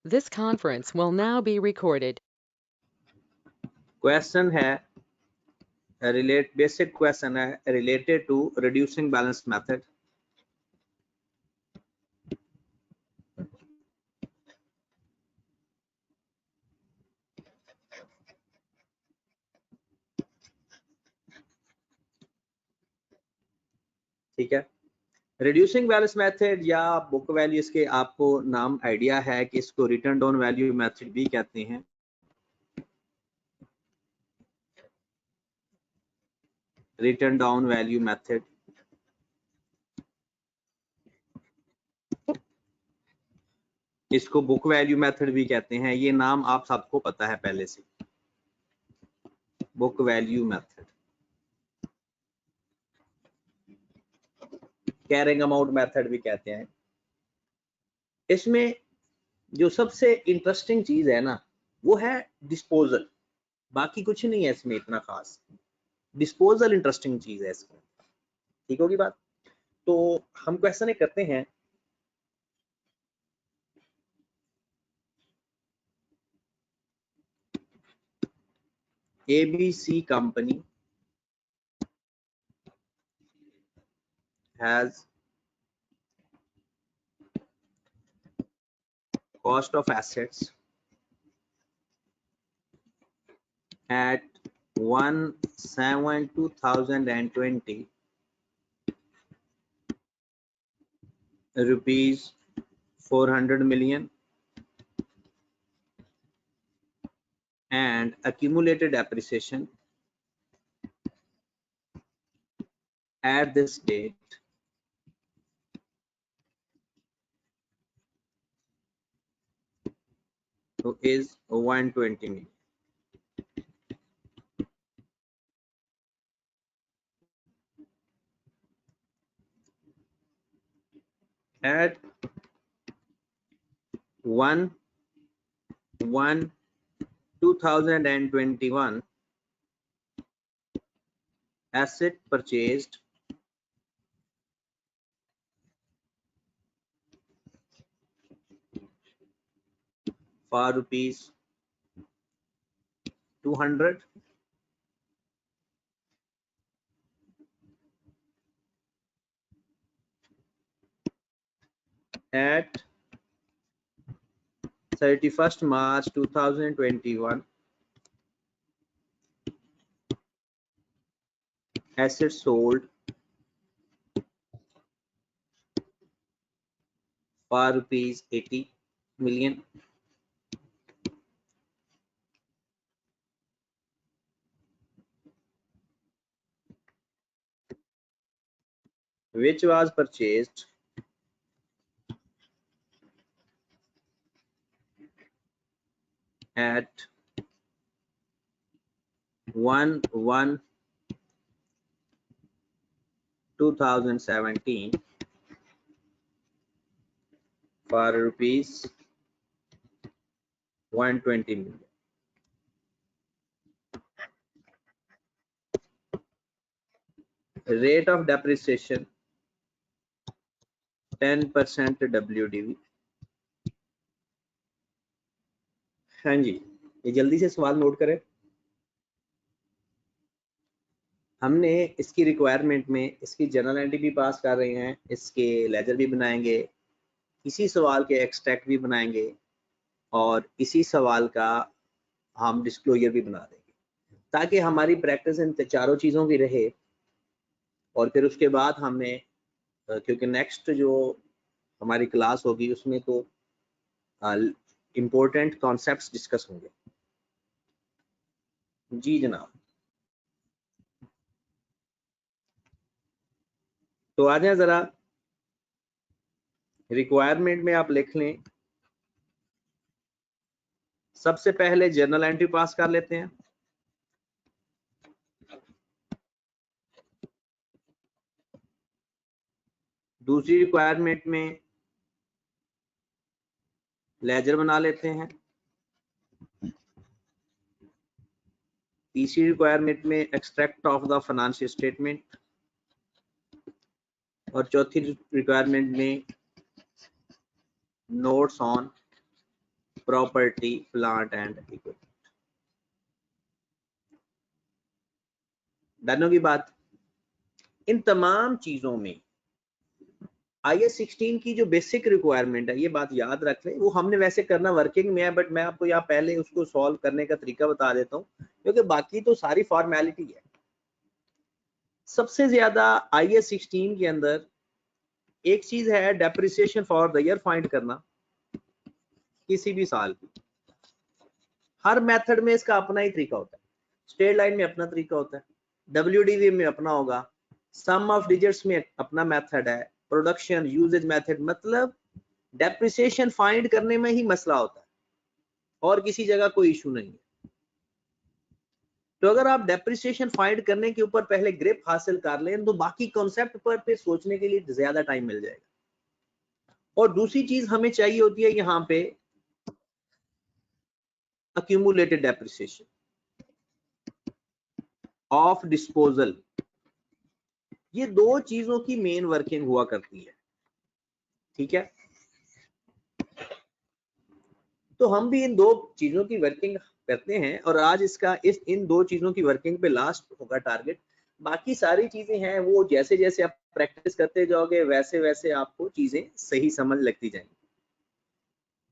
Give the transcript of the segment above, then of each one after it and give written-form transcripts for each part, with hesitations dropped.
This conference will now be recorded. Question है basic question है related to reducing balance method. ठीक है, reducing balance method या book value, इसके आपको नाम आइडिया है कि इसको रिटर्न डाउन वैल्यू मेथड भी कहते हैं। रिटर्न डाउन वैल्यू मेथड, इसको बुक वैल्यू मेथड भी कहते हैं। ये नाम आप सबको पता है पहले से, book value method. Carrying amount method भी कहते हैं। इसमें जो सबसे इंटरेस्टिंग चीज है ना, वो है डिस्पोजल। बाकी कुछ नहीं है इसमें इतना खास, डिस्पोजल इंटरेस्टिंग चीज है इसमें। ठीक होगी बात। तो हम क्वेश्चन करते हैं, ABC company has cost of assets at 1/7/2020 rupees 400 million and accumulated appreciation at this date is 120 million. At 1/1/2021, asset purchased for rupees 200 at 31st March 2021, assets sold for rupees 80 million. Which was purchased at 1/1/2017 for rupees 120 million. Rate of depreciation 10% WDV। हाँ जी, ये जल्दी से सवाल note करें। हमने इसकी requirement में इसकी जर्नल एंट्री भी पास कर रहे हैं, इसके लेजर भी बनाएंगे, इसी सवाल के एक्सट्रैक्ट भी बनाएंगे और इसी सवाल का हम डिस्क्लोजर भी बना देंगे, ताकि हमारी प्रैक्टिस इन चारों चीज़ों की रहे। और फिर उसके बाद हमने, क्योंकि नेक्स्ट जो हमारी क्लास होगी उसमें तो इम्पोर्टेंट कॉन्सेप्ट्स डिस्कस होंगे। जी जनाब, तो आ जाए जरा रिक्वायरमेंट में आप लिख लें। सबसे पहले जर्नल एंट्री पास कर लेते हैं। दूसरी रिक्वायरमेंट में लेजर बना लेते हैं। तीसरी रिक्वायरमेंट में extract of the financial statement और चौथी रिक्वायरमेंट में notes on property, plant and equipment. Done की बात। इन तमाम चीजों में IS 16 की जो बेसिक रिक्वायरमेंट है, ये बात याद रख लें, वो हमने वैसे करना वर्किंग में है, बट मैं आपको यहाँ पहले उसको सॉल्व करने का तरीका बता देता हूँ, क्योंकि बाकी तो सारी फॉर्मेलिटी है। सबसे ज्यादा IS 16 के अंदर एक चीज है depreciation for the year find करना, किसी भी साल की। हर मेथड में इसका अपना ही तरीका होता है। स्ट्रेट लाइन में अपना तरीका होता है, WDV में अपना होगा, सम ऑफ डिजिट्स में अपना मेथड है, प्रोडक्शन यूजेज मेथड, मतलब डेप्रिसिएशन फाइंड करने में ही मसला होता है और किसी जगह कोई इशू नहीं है। तो अगर आप डेप्रिसिएशन फाइंड करने के ऊपर पहले ग्रिप हासिल कर लें तो बाकी कॉन्सेप्ट पर फिर सोचने के लिए ज्यादा टाइम मिल जाएगा। और दूसरी चीज हमें चाहिए होती है यहाँ पे accumulated depreciation ऑफ डिस्पोजल। ये दो चीजों की मेन वर्किंग हुआ करती है, ठीक है। तो हम भी इन दो चीजों की वर्किंग करते हैं और आज इसका इन दो चीजों की वर्किंग पे लास्ट होगा टारगेट। बाकी सारी चीजें हैं वो जैसे जैसे आप प्रैक्टिस करते जाओगे वैसे वैसे आपको चीजें सही समझ लगती जाएंगी।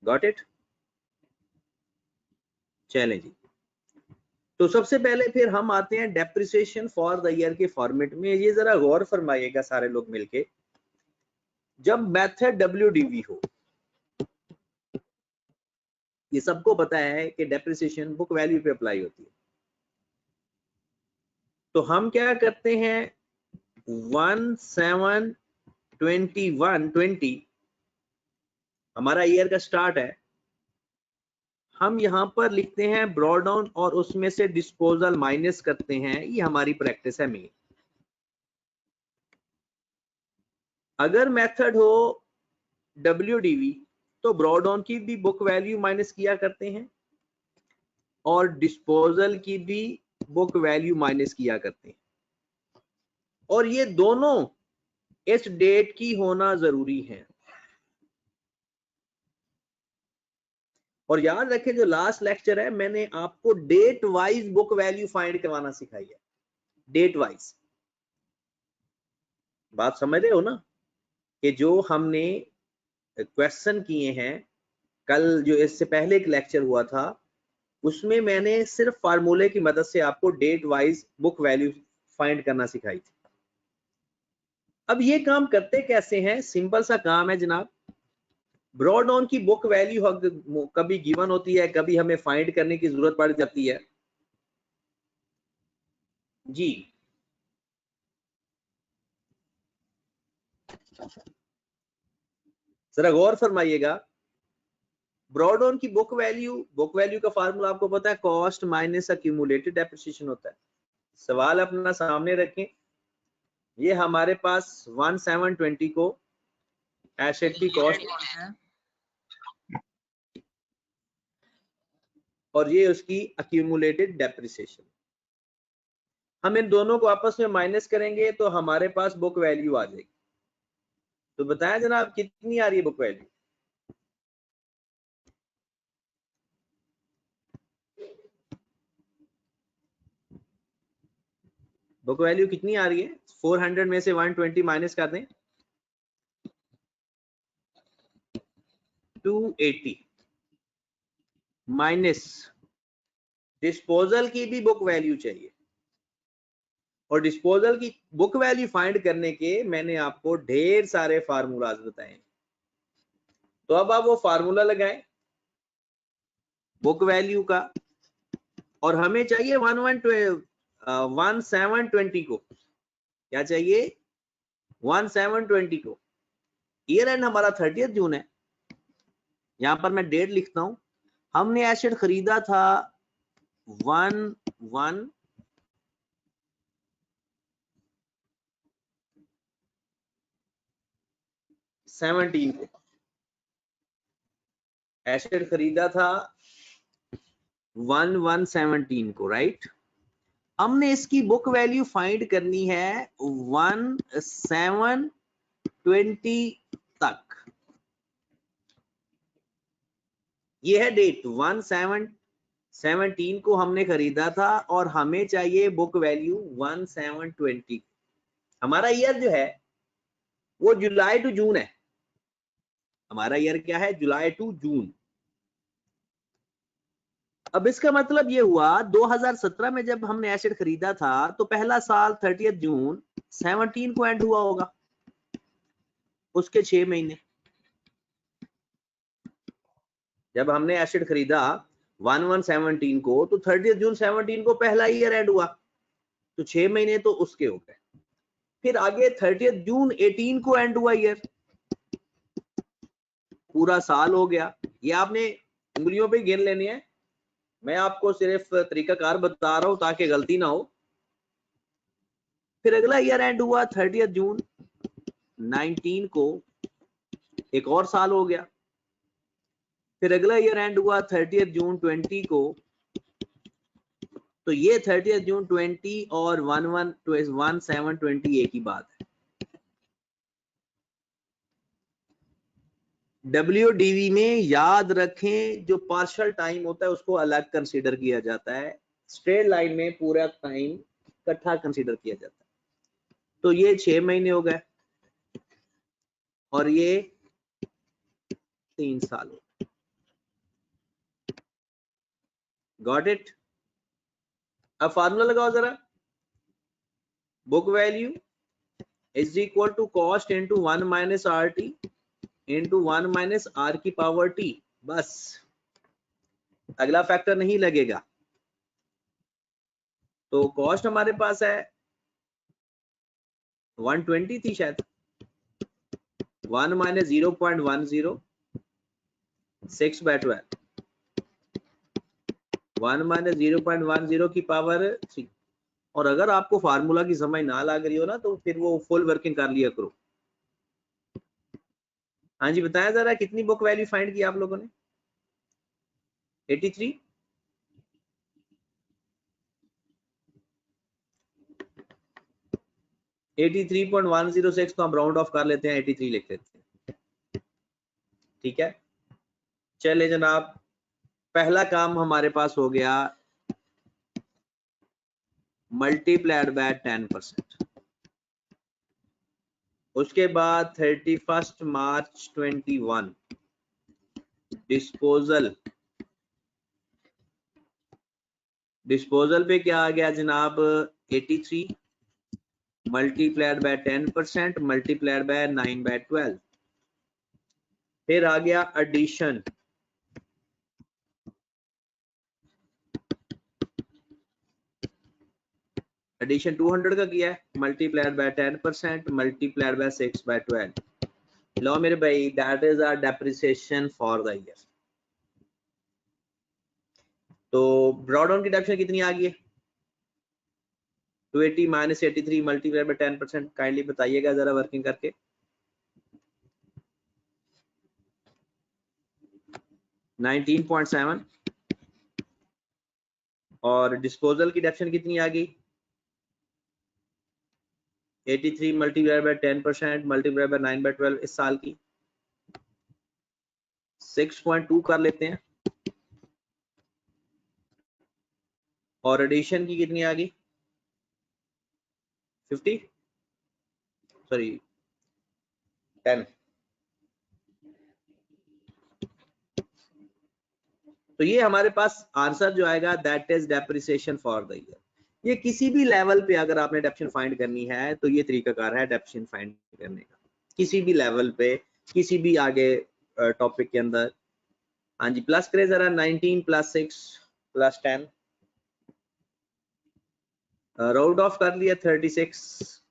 Got it? चलें जी। तो सबसे पहले फिर हम आते हैं डेप्रिसिएशन फॉर द ईयर के फॉर्मेट में। ये जरा गौर फरमाइएगा सारे लोग मिलके, जब मेथड WDV हो, ये सबको पता है कि डेप्रिसिएशन बुक वैल्यू पे अप्लाई होती है, तो हम क्या करते हैं 172120 हमारा ईयर का स्टार्ट है, हम यहां पर लिखते हैं ब्रॉड डाउन और उसमें से डिस्पोजल माइनस करते हैं। ये हमारी प्रैक्टिस है मेन। अगर मेथड हो WDV तो ब्रॉड डाउन की भी बुक वैल्यू माइनस किया करते हैं और डिस्पोजल की भी बुक वैल्यू माइनस किया करते हैं, और ये दोनों इस डेट की होना जरूरी है। और याद रखें जो लास्ट लेक्चर है मैंने आपको date wise book value find करवाना सिखाई है, डेट वाइज। बात समझ रहे हो ना कि जो हमने क्वेश्चन किए हैं कल, जो इससे पहले एक लेक्चर हुआ था, उसमें मैंने सिर्फ फार्मूले की मदद से आपको date wise book value find करना सिखाई थी। अब ये काम करते कैसे हैं? सिंपल सा काम है जनाब। ब्रॉड डाउन की बुक वैल्यू कभी गिवन होती है, कभी हमें फाइंड करने की जरूरत पड़ जाती है जी। जरा गौर फरमाइएगा, ब्रॉड डाउन की बुक वैल्यू का फार्मूला आपको पता है, कॉस्ट माइनस एक्यूमुलेटेड डेप्रिसिएशन होता है। सवाल अपना सामने रखें, ये हमारे पास 1720 को एसेट की कॉस्ट और ये उसकी एक्यूमुलेटेड डेप्रिसिएशन। हम इन दोनों को आपस में माइनस करेंगे तो हमारे पास बुक वैल्यू आ जाएगी। तो बताएं जनाब कितनी आ रही है बुक वैल्यू? बुक वैल्यू कितनी आ रही है? 400 में से 120 माइनस कर दें, 280 माइनस डिस्पोजल की भी बुक वैल्यू चाहिए, और डिस्पोजल की बुक वैल्यू फाइंड करने के मैंने आपको ढेर सारे फार्मूलाज बताए। तो अब आप वो फार्मूला लगाएं बुक वैल्यू का, और हमें चाहिए 1720 को। क्या चाहिए? 1720 को। ईयर एंड हमारा 30 जून है। यहां पर मैं डेट लिखता हूं। हमने एसेट खरीदा था 11/17 को, एसेट खरीदा था 11/17 को, राइट। हमने इसकी बुक वैल्यू फाइंड करनी है 1720 तक। ये है डेट 1717 को हमने खरीदा था और हमें चाहिए बुक वैल्यू 1720। हमारा ईयर जो है वो जुलाई टू जून है। हमारा ईयर क्या है? जुलाई टू जून। अब इसका मतलब ये हुआ 2017 में जब हमने एसेट खरीदा था तो पहला साल 30 जून 17 को एंड हुआ होगा, उसके 6 महीने। जब हमने एसेट खरीदा 1117 को तो 30 जून 17 को पहला ईयर एंड हुआ, तो 6 महीने तो उसके हो गए। फिर आगे 30 जून 18 को एंड हुआ ईयर, पूरा साल हो गया। ये आपने उंगलियों पे गिन लेनी है, मैं आपको सिर्फ तरीकाकार बता रहा हूं ताकि गलती ना हो। फिर अगला ईयर एंड हुआ 30 जून 19 को, एक और साल हो गया। फिर अगला ईयर एंड हुआ 30 जून 20 को, तो ये 30 जून 20 और 1720 एक ही बात है। WDV में याद रखें जो पार्शियल टाइम होता है उसको अलग कंसीडर किया जाता है, स्ट्रेट लाइन में पूरा टाइम इकट्ठा कंसीडर किया जाता है। तो ये 6 महीने हो गए और ये 3 साल हो गए। Got it? अब फार्मूला लगाओ जरा। Book value is equal to cost into 1 minus R T into 1 minus R की पावर टी। बस, अगला फैक्टर नहीं लगेगा। तो कॉस्ट हमारे पास है 120 थी शायद, 1 माइनस 0.10 6/12, 1 माइनस 0.10 की पावर 3। और अगर आपको फार्मूला की समझ ना लग रही हो ना तो फिर वो फुल वर्किंग कर लिया करो। हाँ जी, बताया जरा कितनी बुक वैल्यू फाइंड की आप लोगों ने? 83। $83.106 को हम राउंड ऑफ कर लेते हैं, 83 लिख लेते हैं। ठीक है, चले जनाब, पहला काम हमारे पास हो गया मल्टीप्लाइड बाय 10%। उसके बाद 31 मार्च 21 डिस्पोजल पे क्या आ गया जनाब? 83 मल्टीप्लाइड बाय 10% मल्टीप्लाइड बाय 9/12। फिर आ गया एडिशन, एडिशन 200 का किया है, मल्टीप्लाइड बाय 10% मल्टीप्लाइड बाय 6/12। लो मेरे भाई, that is our depreciation for the year. तो ब्रॉड डाउन की डेप्रिसिएशन कितनी आ गई है? 280 माइनस 83 मल्टीप्लाइड बाय 10%। काइंडली बताइएगा जरा वर्किंग करके। 19.7। और डिस्पोजल की डेप्रिसिएशन कितनी आ गई? 83 मल्टीप्लाइड बाय 10% मल्टीप्लाइड बाय 9/12 इस साल की 6.2 कर लेते हैं। और एडिशन की कितनी आ गई? 50 सॉरी 10। तो ये हमारे पास आंसर जो आएगा that is depreciation for the year. ये किसी भी लेवल पे अगर आपने डेप्रिसिएशन फाइंड करनी है तो ये तरीकाकार है डेप्रिसिएशन फाइंड करने का, किसी भी लेवल पे, किसी भी आगे टॉपिक के अंदर। हाँ जी, प्लस करें जरा। 19 + 6 + 10, राउंड ऑफ कर लिया 36,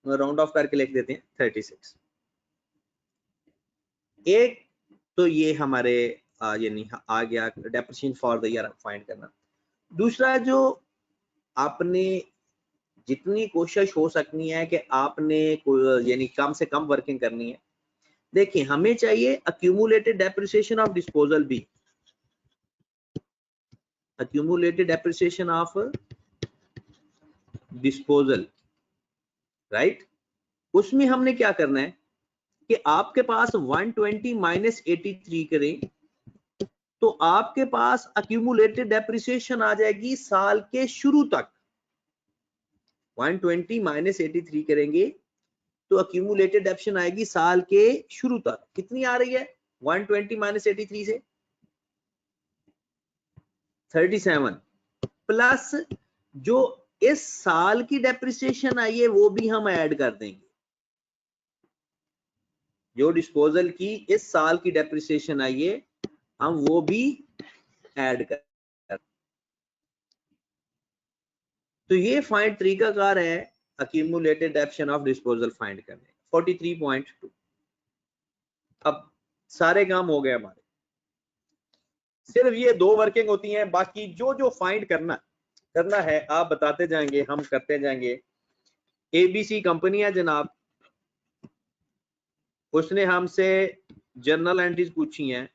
राउंड ऑफ करके लिख देते हैं 36। एक तो ये हमारे यानी आ गया depreciation for the year find करना। दूसरा, जो आपने जितनी कोशिश हो सकनी है कि आपने यानी कम से कम वर्किंग करनी है। देखिए, हमें चाहिए अक्यूमुलेटेड डेप्रिसिएशन ऑफ डिस्पोजल भी, accumulated depreciation of disposal, right. उसमें हमने क्या करना है कि आपके पास 120 माइनस 83 करें तो आपके पास अक्यूमुलेटेड डेप्रिसिएशन आ जाएगी साल के शुरू तक। 120 माइनस 83 करेंगे तो अक्यूमुलेटेड डेप्रिसिएशन आएगी साल के शुरू तक। कितनी आ रही है 120 माइनस 83 से? 37 प्लस जो इस साल की डेप्रिसिएशन आई है वो भी हम ऐड कर देंगे। जो डिस्पोजल की इस साल की डेप्रिसिएशन आई है हम वो भी ऐड कर। तो ये फाइंड तरीकाकार है accumulated depreciation of disposal find करने। 43.2। अब सारे काम हो गए हमारे। सिर्फ ये 2 वर्किंग होती हैं, बाकी जो जो फाइंड करना है आप बताते जाएंगे, हम करते जाएंगे। एबीसी कंपनी है जनाब, उसने हमसे जर्नल एंट्रीज पूछी हैं।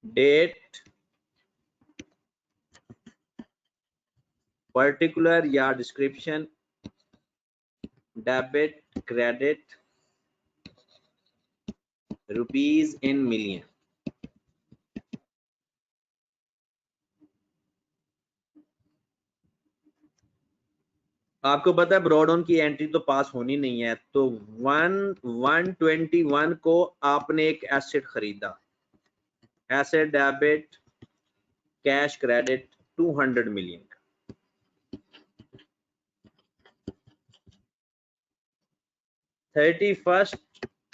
डेट, पर्टिकुलर या description, debit, credit, rupees in million. आपको पता है ब्रॉडऑन की एंट्री तो पास होनी नहीं है, तो 121 को आपने एक एसेट खरीदा, asset debit cash credit 200 million. 31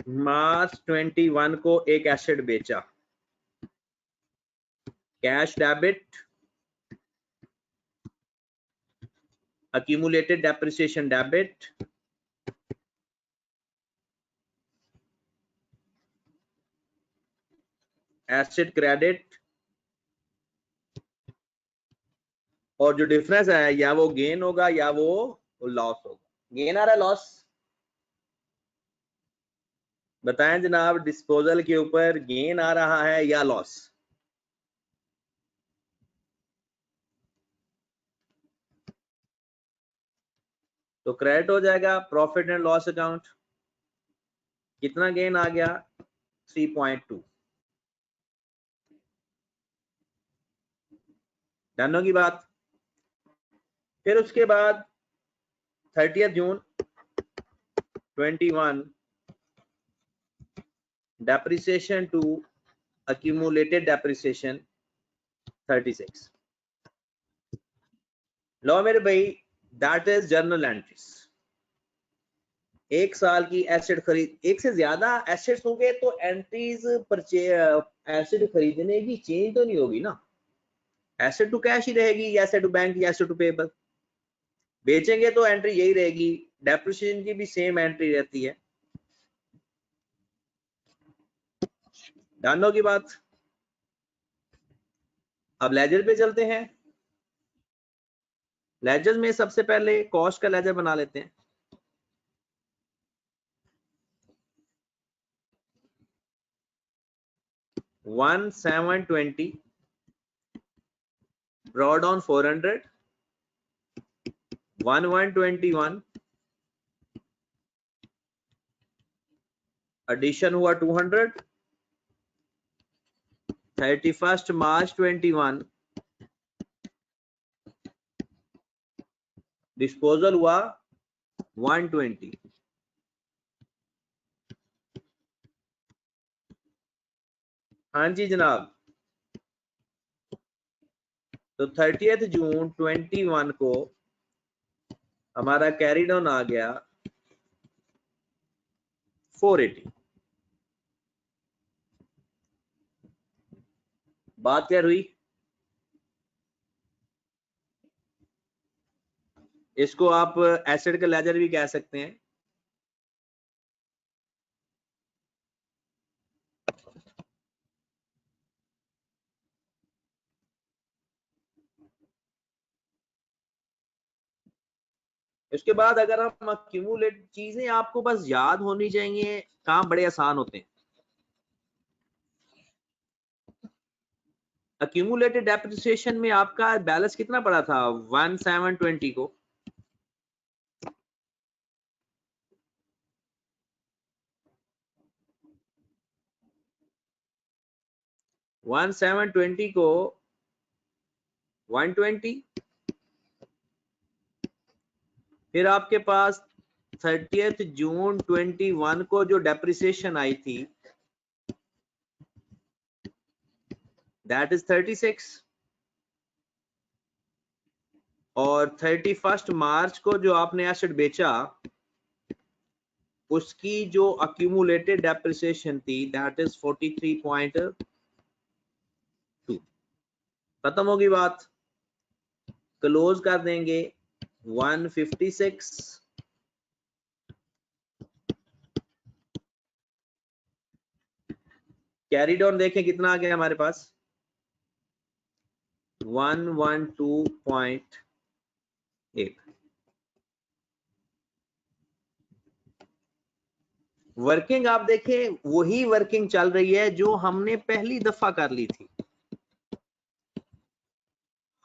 मार्च 21 को एक एसेट बेचा, cash debit, accumulated depreciation debit, asset credit, और जो डिफरेंस है या वो गेन होगा या वो लॉस होगा। गेन आ रहा है लॉस? बताएं जनाब, डिस्पोजल के ऊपर गेन आ रहा है या लॉस? तो क्रेडिट हो जाएगा प्रॉफिट एंड लॉस अकाउंट। कितना गेन आ गया 3.2। डन की बात। फिर उसके बाद 30 जून 21 डेप्रिसिएशन टू accumulated depreciation 36। लो मेरे भाई, दैट इज जर्नल एंट्रीज। एक साल की एसेट खरीद, एक से ज्यादा एसेट्स हो गए तो एंट्रीज एसेट खरीदने की चेंज तो नहीं होगी ना, एसेट टू कैश ही रहेगी, या एसेट टू बैंक या एसेट टू पेपर। बेचेंगे तो एंट्री यही रहेगी, डेप्रिसिएशन की भी सेम एंट्री रहती है। डन की बात। अब लेजर पे चलते हैं। लेजर में सबसे पहले कॉस्ट का लेजर बना लेते हैं। वन 720 brought on 400, 121 एडिशन हुआ 200, 31 मार्च 21 डिस्पोजल हुआ 120। हाँ जी जनाब। तो 30 जून 21 को हमारा कैरीड ऑन आ गया 480। बात क्या हुई? इसको आप एसेट का लेजर भी कह सकते हैं। इसके बाद अगर हम अक्यूमुलेट, चीजें आपको बस याद होनी चाहिए, काम बड़े आसान होते हैं। अक्यूमुलेटेड डेप्रिसिएशन में आपका बैलेंस कितना पड़ा था 1720 को, वन 720 को 120, फिर आपके पास 30 जून 21 को जो डेप्रिसिएशन आई थी दैट इज 36, और 31 मार्च को जो आपने एसेट बेचा उसकी जो अक्यूमुलेटेड डेप्रिसिएशन थी दैट इज 43.2। खत्म होगी बात, क्लोज कर देंगे 156। कैरी डाउन देखें कितना आ गया हमारे पास 112.8। वर्किंग आप देखें वही वर्किंग चल रही है जो हमने पहली दफा कर ली थी,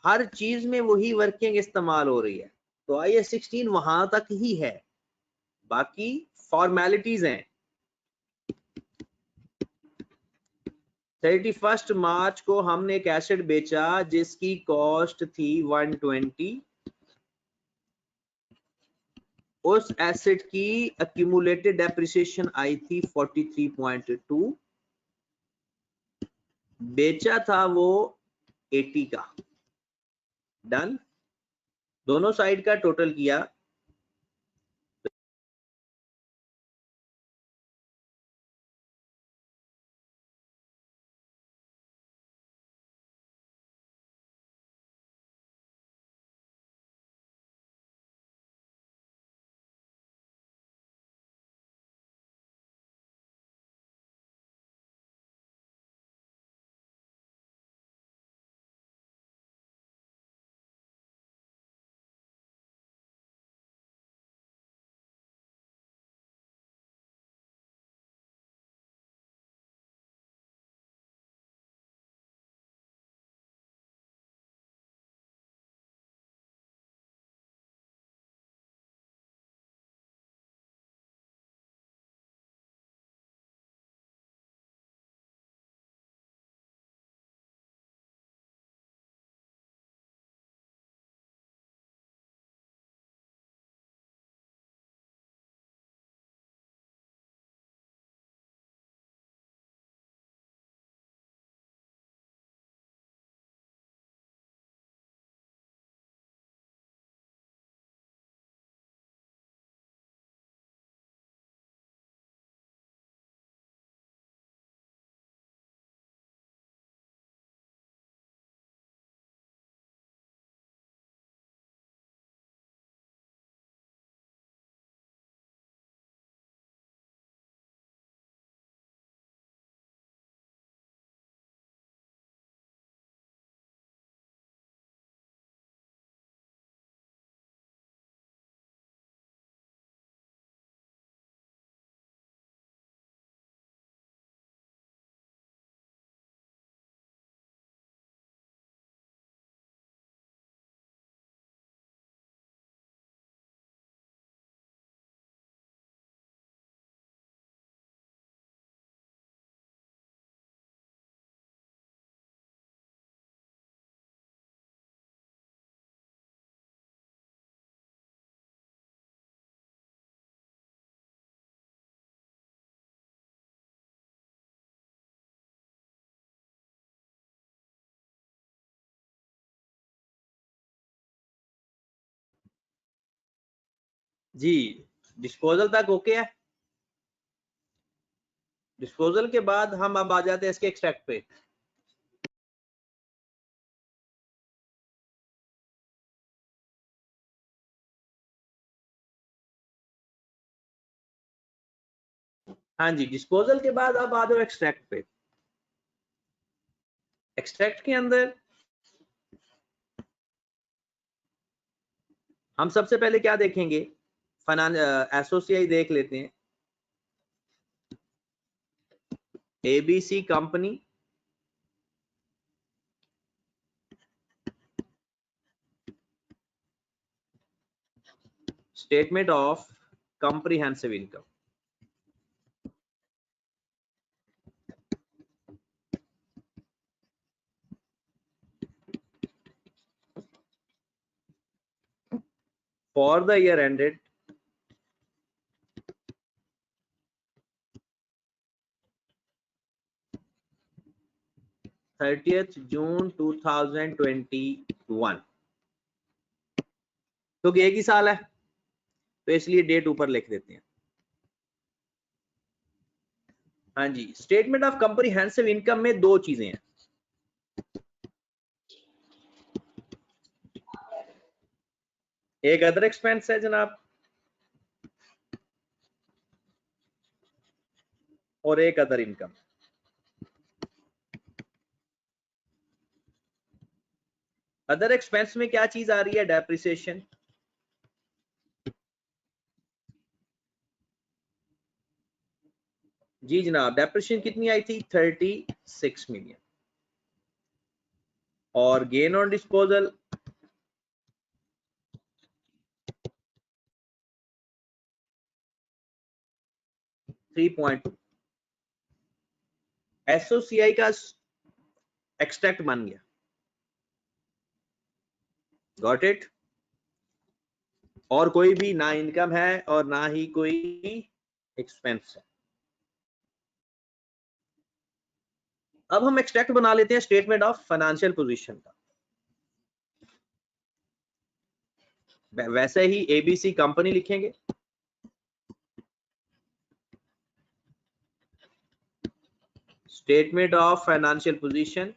हर चीज में वही वर्किंग इस्तेमाल हो रही है। तो IAS 16 वहां तक ही है, बाकी फॉर्मेलिटीज हैं। 31 मार्च को हमने एक एसेट बेचा जिसकी कॉस्ट थी 120, उस एसेट की अक्यूमुलेटेड डेप्रिसिएशन आई थी 43.2, बेचा था वो 80 का। डन, दोनों साइड का टोटल किया जी। डिस्पोजल तक ओके है। डिस्पोजल के बाद हम अब आ जाते हैं इसके एक्सट्रैक्ट पे। हाँ जी, डिस्पोजल के बाद अब आ जाओ एक्सट्रैक्ट पे। एक्सट्रैक्ट के अंदर हम सबसे पहले क्या देखेंगे, एसोसियाई देख लेते हैं। ABC company statement of comprehensive income. For the year ended 30th June 2021, क्योंकि एक ही साल है तो इसलिए डेट ऊपर लिख देते हैं। हाँ जी, स्टेटमेंट ऑफ कॉम्प्रिहेंसिव इनकम में दो चीजें हैं। एक अदर एक्सपेंस है जनाब, और एक अदर इनकम। अदर एक्सपेंस में क्या चीज आ रही है? डेप्रिसिएशन। जी जनाब, डेप्रिसिएशन कितनी आई थी? 36 मिलियन। और गेन ऑन डिस्पोजल 3.2। एसओसीआई का एक्सट्रैक्ट बन गया। Got it? और कोई भी ना इनकम है और ना ही कोई एक्सपेंस है। अब हम एक्सट्रैक्ट बना लेते हैं स्टेटमेंट ऑफ फाइनेंशियल पोजीशन का। वैसे ही एबीसी कंपनी लिखेंगे, statement of financial position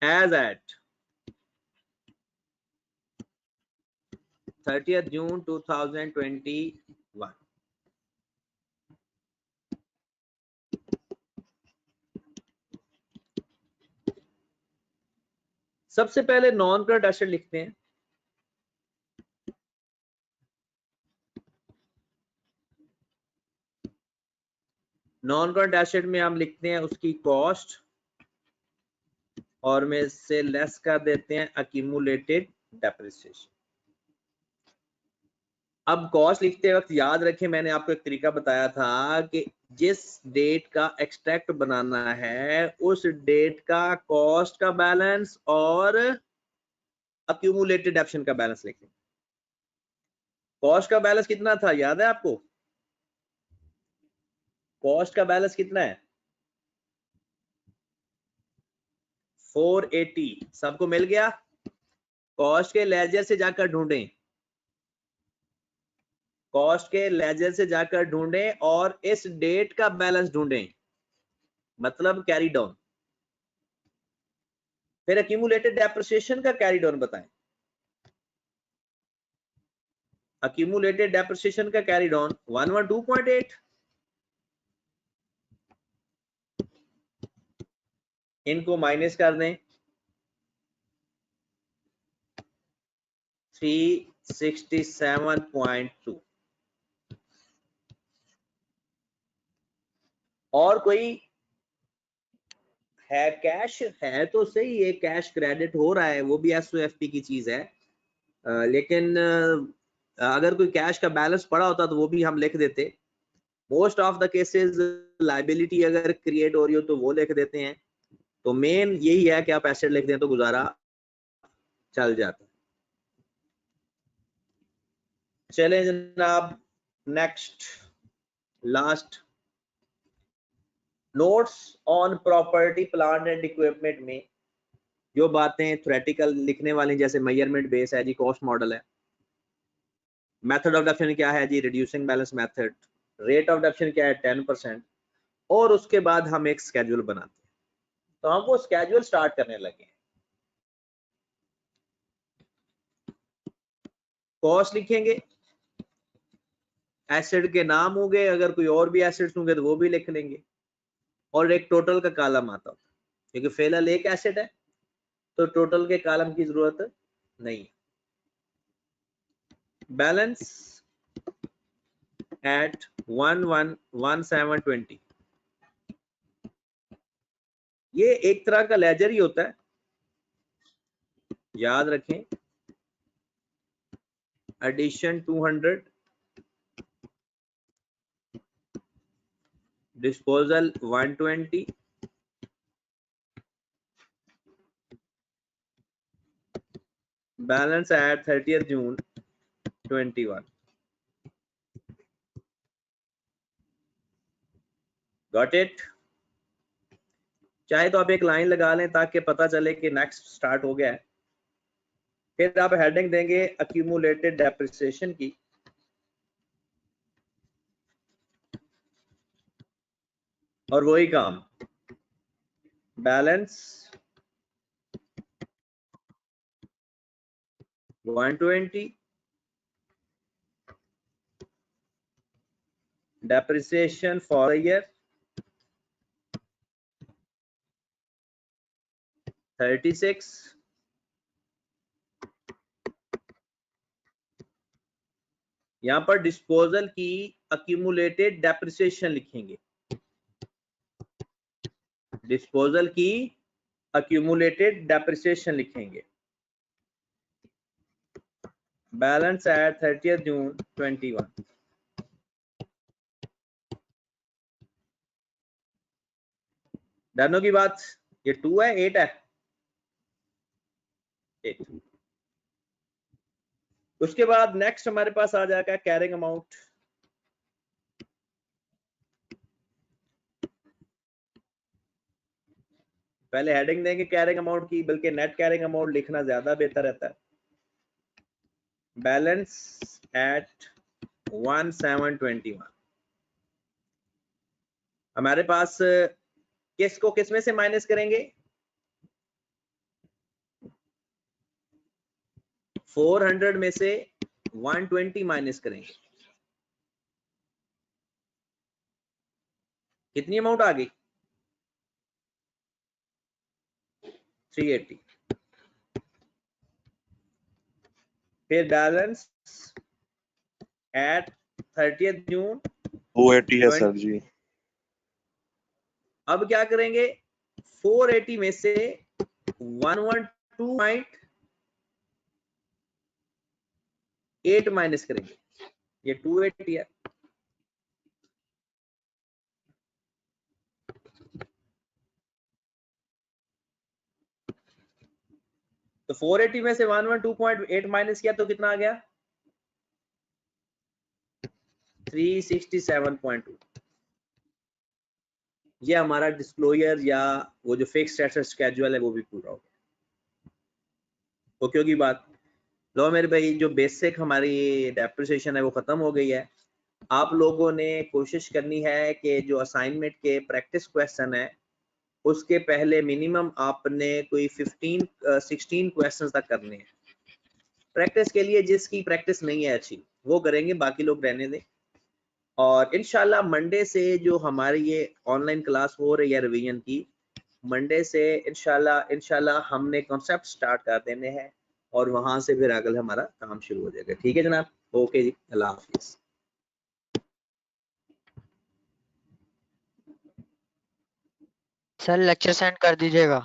as at 30th June 2021। सबसे पहले नॉन करंट एसेट लिखते हैं। नॉन करंट एसेट में हम लिखते हैं उसकी कॉस्ट और में से लेस कर देते हैं अक्यूमुलेटेड डेप्रिसिएशन। अब कॉस्ट लिखते वक्त याद रखें, मैंने आपको एक तरीका बताया था कि जिस डेट का एक्सट्रैक्ट बनाना है उस डेट का कॉस्ट का बैलेंस और अक्यूमुलेटेड डेप्रिसिएशन का बैलेंस लिखें। कॉस्ट का बैलेंस कितना था, याद है आपको? कॉस्ट का बैलेंस कितना है? 480। सबको मिल गया? कॉस्ट के लेजर से जाकर ढूंढें, कॉस्ट के लेजर से जाकर ढूंढें और इस डेट का बैलेंस ढूंढें, मतलब कैरी डाउन। फिर अक्यूमुलेटेड डेप्रिसिएशन का कैरी डाउन बताएं। अक्यूमुलेटेड डेप्रिसिएशन का कैरी डाउन 112.8। इनको माइनस कर दें 367.2। और कोई है? कैश है तो सही, ये कैश क्रेडिट हो रहा है, वो भी एसओएफपी की चीज है। लेकिन अगर कोई कैश का बैलेंस पड़ा होता तो वो भी हम लिख देते। Most of the cases liability अगर क्रिएट हो रही हो तो वो लिख देते हैं। तो मेन यही है कि आप एसेट लिख दें तो गुजारा चल जाता है। चले जनाब, next last, notes on property plant and equipment में जो बातें थ्योरेटिकल लिखने वाली, जैसे मेजरमेंट बेस है जी, कॉस्ट मॉडल है, मेथड ऑफ डेप्रिसिएशन क्या है जी, reducing balance method, rate of depreciation क्या है 10%, और उसके बाद हम एक स्केड्यूल बनाते हैं। तो हम वो स्केड्यूल स्टार्ट करने लगे। कॉस्ट लिखेंगे, एसिड के नाम होंगे, अगर कोई और भी एसिड्स होंगे तो वो भी लिख लेंगे, और एक टोटल का कॉलम आता है, क्योंकि फिलहाल एक एसिड है तो टोटल के कॉलम की जरूरत नहीं। बैलेंस एट 111720, ये एक तरह का लेजर ही होता है, याद रखें। Addition 200, disposal 120, balance at 30th June 21। Got it? चाहे तो आप एक लाइन लगा लें ताकि पता चले कि नेक्स्ट स्टार्ट हो गया है। फिर आप हेडिंग देंगे अक्यूमुलेटेड डेप्रिसिएशन की, और वही काम balance 120, depreciation for a year 36, यहां पर डिस्पोजल की अक्यूमुलेटेड डेप्रिसिएशन लिखेंगे, डिस्पोजल की अक्यूमुलेटेड डेप्रिसिएशन लिखेंगे, बैलेंस एट 30th June 21। डनो की बात? ये 2 है 8 है? 8। उसके बाद नेक्स्ट हमारे पास आ जाएगा कैरिंग अमाउंट। पहले हेडिंग देंगे कैरिंग अमाउंट की, बल्कि नेट कैरिंग अमाउंट लिखना ज्यादा बेहतर रहता है। Balance at 1721। हमारे पास किसको किस में से माइनस करेंगे? 400 में से 120 माइनस करेंगे। कितनी अमाउंट आ गई? 380। फिर बैलेंस एट 30th June 280 है सर जी। अब क्या करेंगे? 480 में से 112.8 माइनस करेंगे, ये 280 है। तो 480 में से 112.8 माइनस किया तो कितना आ गया? 367.2। ये हमारा डिस्क्लोजर या वो जो फिक्स्ड एसेट स्केड्यूल है वो भी पूरा हो गया। ओके होगी बात? लो मेरे भाई, जो बेसिक हमारी डेप्रिसिएशन है वो खत्म हो गई है। आप लोगों ने कोशिश करनी है कि जो असाइनमेंट के प्रैक्टिस क्वेश्चन है उसके पहले मिनिमम आपने कोई 16 क्वेश्चंस तक करने हैं। प्रैक्टिस के लिए जिसकी प्रैक्टिस नहीं है अच्छी वो करेंगे, बाकी लोग रहने दें। और इंशाल्लाह मंडे से जो हमारी ये ऑनलाइन क्लास हो रही है रिवीजन की, मंडे से इंशाल्लाह हमने कॉन्सेप्ट स्टार्ट कर देने हैं और वहां से फिर आगे हमारा काम शुरू हो जाएगा। ठीक है जनाब? ओके जी, अल्लाह हाफिज। सर लेक्चर सेंड कर दीजिएगा।